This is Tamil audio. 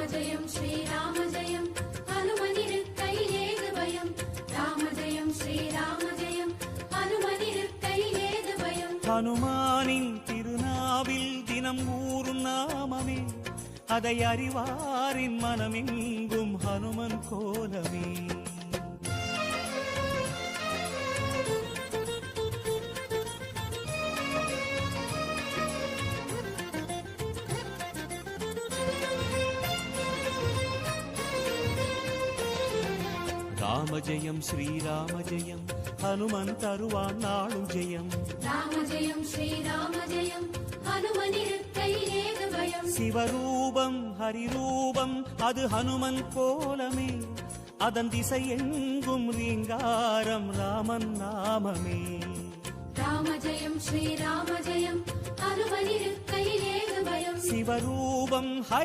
ஜெயம் ஸ்ரீராம ஜெயம் ஹனுமனிருக்கையில் ஏது பயம் ராம ஜெயம் ஸ்ரீராம ஜெயம் ஹனுமனிருக்கையில் ஏது பயம் ஹனுமானின் திருநாவில் தினம் ஊறும் நாமமே அதை அறிவாரின் மனமெங்கும் ஹனுமன் கோலமே ராம ஜெயம் ஸ்ரீராம ஜெயம் ஹனுமன் தருவான் நாளும் ஜெயம் ராம ஜெயம் ஸ்ரீராம ஜெயம் ஹனுமனிருக்கையில் ஏது பயம் சிவரூபம் ஹரிரூபம் அது ஹனுமன் கோலமே அதன் திசை எங்கும் ரீங்காரம் ராமன் நாமமே ராம ஜெயம் ஸ்ரீராம ஜெயம் ஹனுமனிருக்கையில் ஏது பயம் சிவரூபம் ஹரி